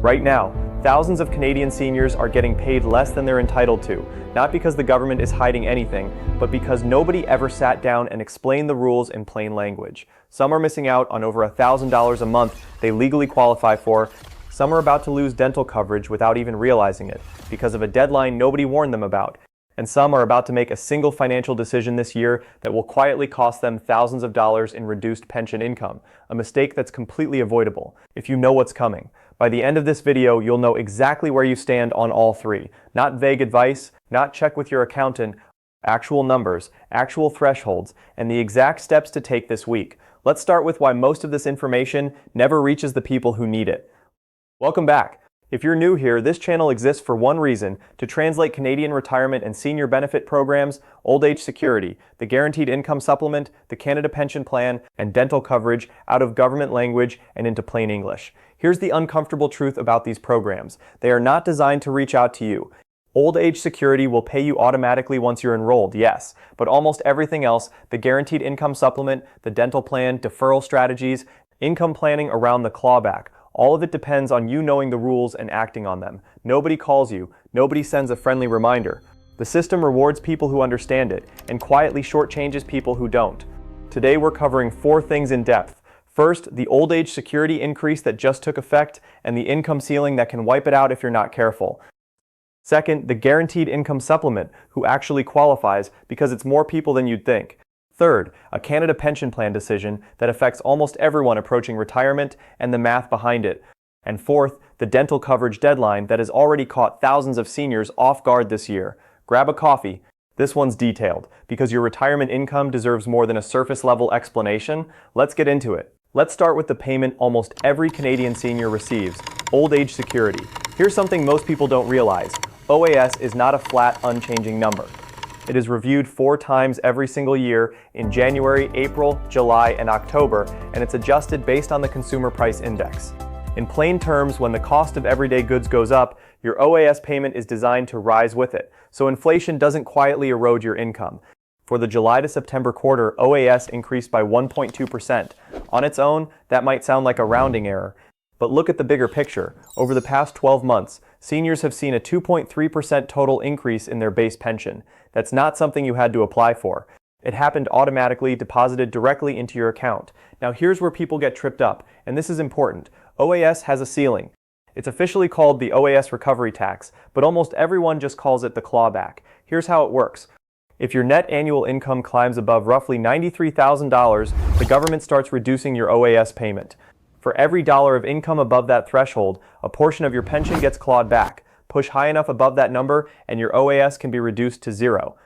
Right now, thousands of Canadian seniors are getting paid less than they're entitled to, not because the government is hiding anything, but because nobody ever sat down and explained the rules in plain language. Some are missing out on over $1,000 a month they legally qualify for. Some are about to lose dental coverage without even realizing it, because of a deadline nobody warned them about. And some are about to make a single financial decision this year that will quietly cost them thousands of dollars in reduced pension income, a mistake that's completely avoidable, if you know what's coming. By the end of this video, you'll know exactly where you stand on all three. Not vague advice, not check with your accountant, actual numbers, actual thresholds, and the exact steps to take this week. Let's start with why most of this information never reaches the people who need it. Welcome back. If you're new here, this channel exists for one reason: to translate Canadian retirement and senior benefit programs, old age security, the guaranteed income supplement, the Canada Pension Plan, and dental coverage out of government language and into plain English. Here's the uncomfortable truth about these programs. They are not designed to reach out to you. Old age security will pay you automatically once you're enrolled, yes, but almost everything else, the guaranteed income supplement, the dental plan, deferral strategies, income planning around the clawback, all of it depends on you knowing the rules and acting on them. Nobody calls you. Nobody sends a friendly reminder. The system rewards people who understand it and quietly shortchanges people who don't. Today we're covering 4 things in depth. First, the old age security increase that just took effect and the income ceiling that can wipe it out if you're not careful. Second, the guaranteed income supplement, who actually qualifies because it's more people than you'd think. Third, a Canada Pension Plan decision that affects almost everyone approaching retirement and the math behind it. And fourth, the dental coverage deadline that has already caught thousands of seniors off guard this year. Grab a coffee. This one's detailed, because your retirement income deserves more than a surface-level explanation. Let's get into it. Let's start with the payment almost every Canadian senior receives: old age security. Here's something most people don't realize. OAS is not a flat, unchanging number. It is reviewed 4 times every single year in January, April, July, and October, and it's adjusted based on the Consumer Price Index. In plain terms, when the cost of everyday goods goes up, your OAS payment is designed to rise with it, so inflation doesn't quietly erode your income. For the July to September quarter, OAS increased by 1.2%. On its own, that might sound like a rounding error. But look at the bigger picture. Over the past 12 months, seniors have seen a 2.3% total increase in their base pension. That's not something you had to apply for. It happened automatically, deposited directly into your account. Now here's where people get tripped up, and this is important. OAS has a ceiling. It's officially called the OAS recovery tax, but almost everyone just calls it the clawback. Here's how it works. If your net annual income climbs above roughly $93,000, the government starts reducing your OAS payment. For every dollar of income above that threshold, a portion of your pension gets clawed back. Push high enough above that number and your OAS can be reduced to 0.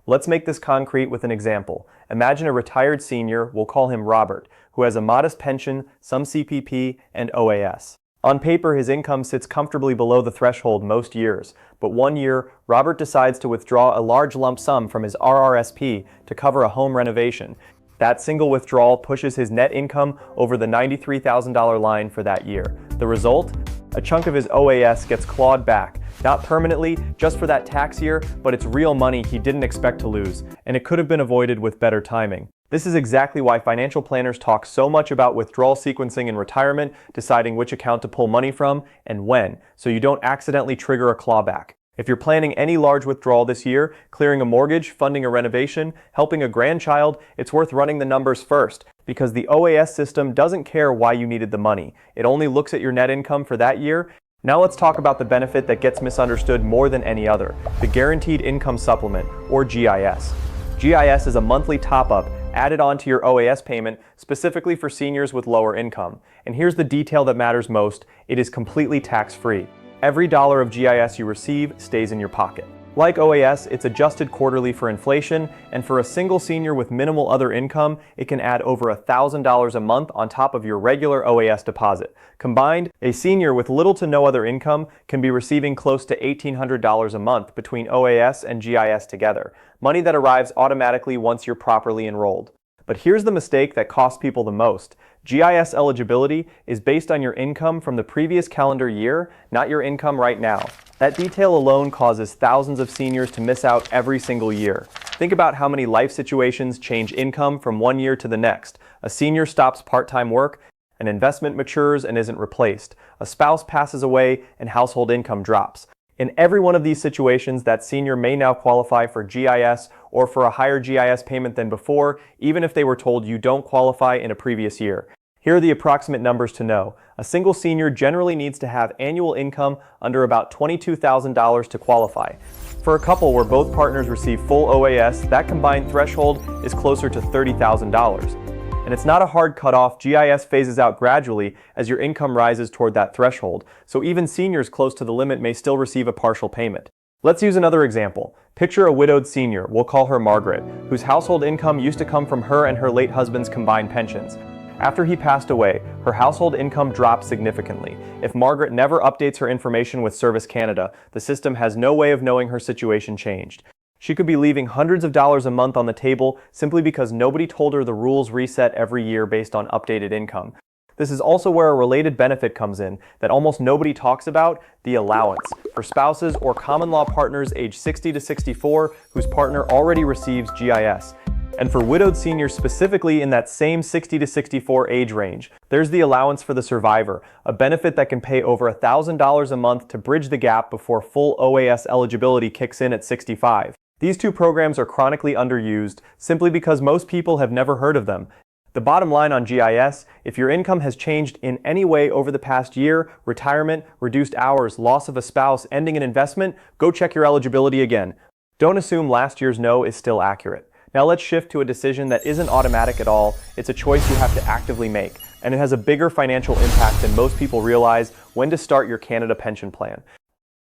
Let's make this concrete with an example. Imagine a retired senior, we'll call him Robert, who has a modest pension, some CPP, and OAS. On paper, his income sits comfortably below the threshold most years, but one year, Robert decides to withdraw a large lump sum from his RRSP to cover a home renovation. That single withdrawal pushes his net income over the $93,000 line for that year. The result? A chunk of his OAS gets clawed back. Not permanently, just for that tax year, but it's real money he didn't expect to lose, and it could have been avoided with better timing. This is exactly why financial planners talk so much about withdrawal sequencing in retirement, deciding which account to pull money from, and when, so you don't accidentally trigger a clawback. If you're planning any large withdrawal this year, clearing a mortgage, funding a renovation, helping a grandchild, it's worth running the numbers first, because the OAS system doesn't care why you needed the money. It only looks at your net income for that year. Now let's talk about the benefit that gets misunderstood more than any other: the Guaranteed Income Supplement, or GIS. GIS is a monthly top-up added on to your OAS payment specifically for seniors with lower income. And here's the detail that matters most: it is completely tax-free. Every dollar of GIS you receive stays in your pocket. Like OAS, it's adjusted quarterly for inflation, and for a single senior with minimal other income, it can add over $1,000 a month on top of your regular OAS deposit. Combined, a senior with little to no other income can be receiving close to $1,800 a month between OAS and GIS together, money that arrives automatically once you're properly enrolled. But here's the mistake that costs people the most. GIS eligibility is based on your income from the previous calendar year, not your income right now. That detail alone causes thousands of seniors to miss out every single year. Think about how many life situations change income from one year to the next. A senior stops part-time work, An investment matures and isn't replaced. A spouse passes away and household income drops. In every one of these situations, that senior may now qualify for GIS or for a higher GIS payment than before, even if they were told you don't qualify in a previous year. Here are the approximate numbers to know. A single senior generally needs to have annual income under about $22,000 to qualify. For a couple where both partners receive full OAS, that combined threshold is closer to $30,000. And it's not a hard cutoff. GIS phases out gradually as your income rises toward that threshold, so even seniors close to the limit may still receive a partial payment. Let's use another example. Picture a widowed senior, we'll call her Margaret, whose household income used to come from her and her late husband's combined pensions. After he passed away, her household income dropped significantly. If Margaret never updates her information with Service Canada, the system has no way of knowing her situation changed. She could be leaving hundreds of dollars a month on the table simply because nobody told her the rules reset every year based on updated income. This is also where a related benefit comes in that almost nobody talks about: the allowance for spouses or common law partners age 60 to 64 whose partner already receives GIS. And for widowed seniors specifically in that same 60 to 64 age range, there's the allowance for the survivor, a benefit that can pay over $1,000 a month to bridge the gap before full OAS eligibility kicks in at 65. These two programs are chronically underused simply because most people have never heard of them. The bottom line on GIS: if your income has changed in any way over the past year, retirement, reduced hours, loss of a spouse, ending an investment, go check your eligibility again. Don't assume last year's no is still accurate. Now let's shift to a decision that isn't automatic at all. It's a choice you have to actively make, and it has a bigger financial impact than most people realize: when to start your Canada pension plan.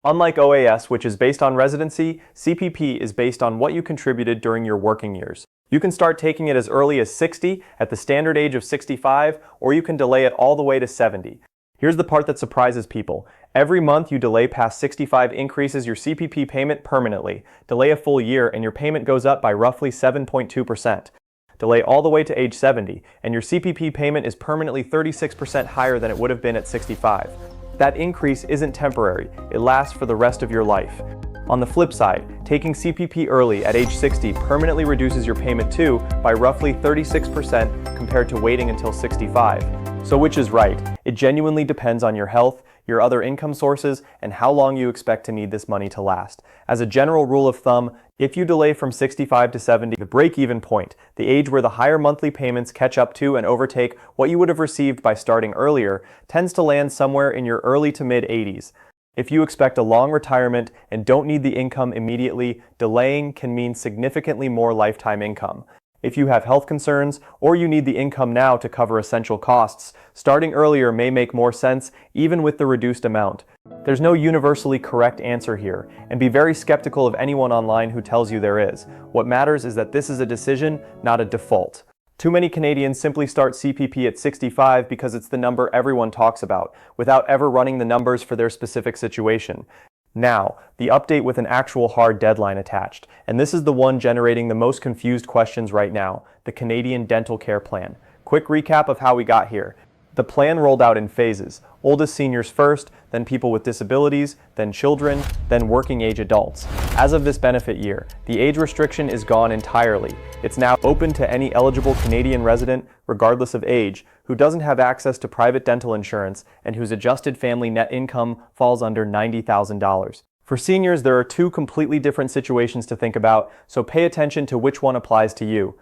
Unlike OAS, which is based on residency, CPP is based on what you contributed during your working years. You can start taking it as early as 60 at the standard age of 65, or you can delay it all the way to 70. Here's the part that surprises people. Every month you delay past 65 increases your CPP payment permanently. Delay a full year and your payment goes up by roughly 7.2%. Delay all the way to age 70 and your CPP payment is permanently 36% higher than it would have been at 65. That increase isn't temporary, it lasts for the rest of your life. On the flip side, taking CPP early at age 60 permanently reduces your payment too by roughly 36% compared to waiting until 65. So which is right? It genuinely depends on your health, your other income sources, and how long you expect to need this money to last. As a general rule of thumb, if you delay from 65 to 70, the break-even point, the age where the higher monthly payments catch up to and overtake what you would have received by starting earlier, tends to land somewhere in your early to mid-80s. If you expect a long retirement and don't need the income immediately, delaying can mean significantly more lifetime income. If you have health concerns, or you need the income now to cover essential costs, starting earlier may make more sense even with the reduced amount. There's no universally correct answer here, and be very skeptical of anyone online who tells you there is. What matters is that this is a decision, not a default. Too many Canadians simply start CPP at 65 because it's the number everyone talks about, without ever running the numbers for their specific situation. Now, the update with an actual hard deadline attached, and this is the one generating the most confused questions right now: the Canadian Dental Care Plan. Quick recap of how we got here. The plan rolled out in phases: oldest seniors first, then people with disabilities, then children, then working age adults. As of this benefit year, the age restriction is gone entirely. It's now open to any eligible Canadian resident, regardless of age, who doesn't have access to private dental insurance and whose adjusted family net income falls under $90,000. For seniors, there are two completely different situations to think about, so pay attention to which one applies to you.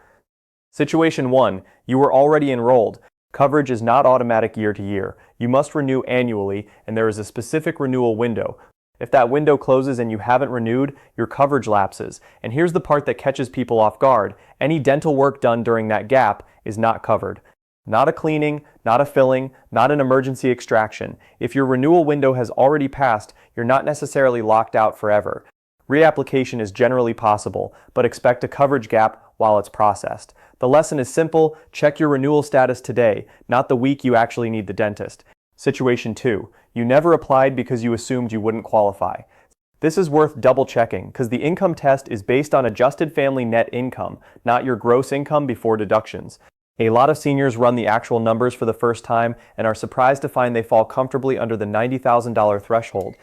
Situation 1. You were already enrolled. Coverage is not automatic year to year. You must renew annually, and there is a specific renewal window. If that window closes and you haven't renewed, your coverage lapses. And here's the part that catches people off guard: any dental work done during that gap is not covered. Not a cleaning, not a filling, not an emergency extraction. If your renewal window has already passed, you're not necessarily locked out forever. Reapplication is generally possible, but expect a coverage gap while it's processed. The lesson is simple: check your renewal status today, not the week you actually need the dentist. Situation 2. You never applied because you assumed you wouldn't qualify. This is worth double checking because the income test is based on adjusted family net income, not your gross income before deductions. A lot of seniors run the actual numbers for the first time and are surprised to find they fall comfortably under the $90,000 threshold.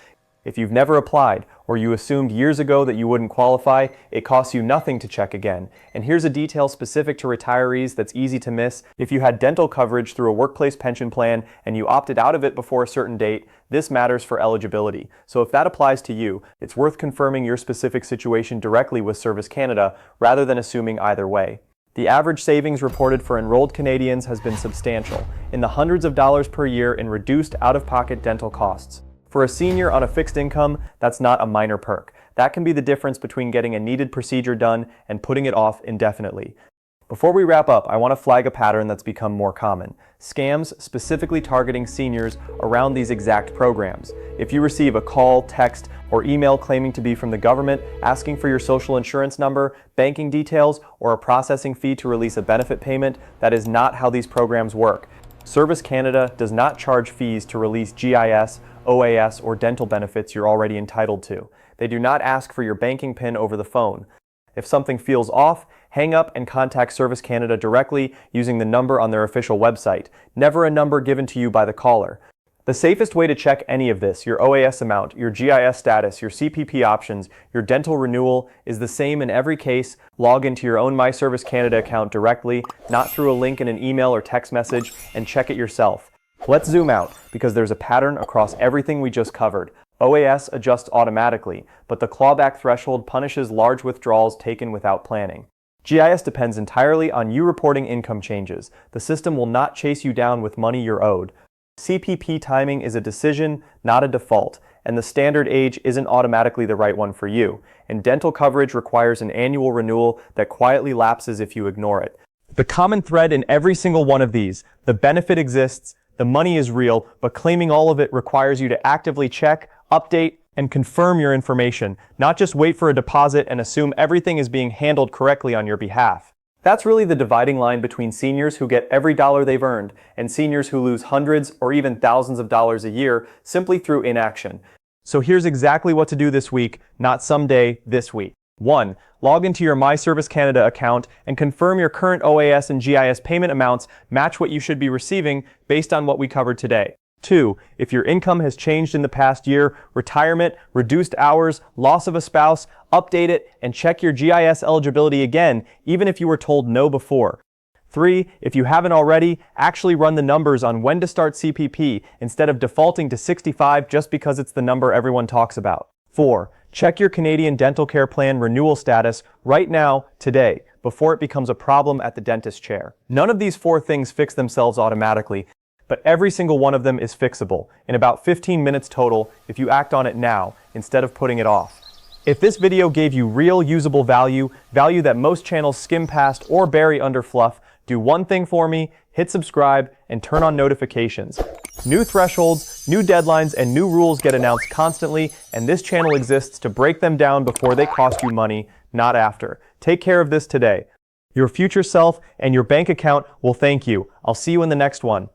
If you've never applied, or you assumed years ago that you wouldn't qualify, it costs you nothing to check again. And here's a detail specific to retirees that's easy to miss. If you had dental coverage through a workplace pension plan and you opted out of it before a certain date, this matters for eligibility. So if that applies to you, it's worth confirming your specific situation directly with Service Canada rather than assuming either way. The average savings reported for enrolled Canadians has been substantial, in the hundreds of dollars per year in reduced out-of-pocket dental costs. For a senior on a fixed income, that's not a minor perk. That can be the difference between getting a needed procedure done and putting it off indefinitely. Before we wrap up, I want to flag a pattern that's become more common. Scams specifically targeting seniors around these exact programs. If you receive a call, text, or email claiming to be from the government, asking for your social insurance number, banking details, or a processing fee to release a benefit payment, that is not how these programs work. Service Canada does not charge fees to release GIS, OAS, or dental benefits you're already entitled to. They do not ask for your banking PIN over the phone. If something feels off, hang up and contact Service Canada directly using the number on their official website, never a number given to you by the caller. The safest way to check any of this, your OAS amount, your GIS status, your CPP options, your dental renewal, is the same in every case. Log into your own My Service Canada account directly, not through a link in an email or text message, and check it yourself. Let's zoom out, because there's a pattern across everything we just covered. OAS adjusts automatically, but the clawback threshold punishes large withdrawals taken without planning. GIS depends entirely on you reporting income changes. The system will not chase you down with money you're owed. CPP timing is a decision, not a default, and the standard age isn't automatically the right one for you. And dental coverage requires an annual renewal that quietly lapses if you ignore it. The common thread in every single one of these, the benefit exists, the money is real, but claiming all of it requires you to actively check, update, and confirm your information, not just wait for a deposit and assume everything is being handled correctly on your behalf. That's really the dividing line between seniors who get every dollar they've earned and seniors who lose hundreds or even thousands of dollars a year simply through inaction. So here's exactly what to do this week, not someday, this week. 1. Log into your My Service Canada account and confirm your current OAS and GIS payment amounts match what you should be receiving based on what we covered today. 2. If your income has changed in the past year, retirement, reduced hours, loss of a spouse, update it and check your GIS eligibility again, even if you were told no before. 3. If you haven't already, actually run the numbers on when to start CPP instead of defaulting to 65 just because it's the number everyone talks about. 4. Check your Canadian Dental Care Plan renewal status right now, today, before it becomes a problem at the dentist chair. None of these 4 things fix themselves automatically, but every single one of them is fixable in about 15 minutes total if you act on it now instead of putting it off. If this video gave you real usable value that most channels skim past or bury under fluff, do one thing for me, hit subscribe and turn on notifications. New thresholds, new deadlines, and new rules get announced constantly, and this channel exists to break them down before they cost you money, not after. Take care of this today. Your future self and your bank account will thank you. I'll see you in the next one.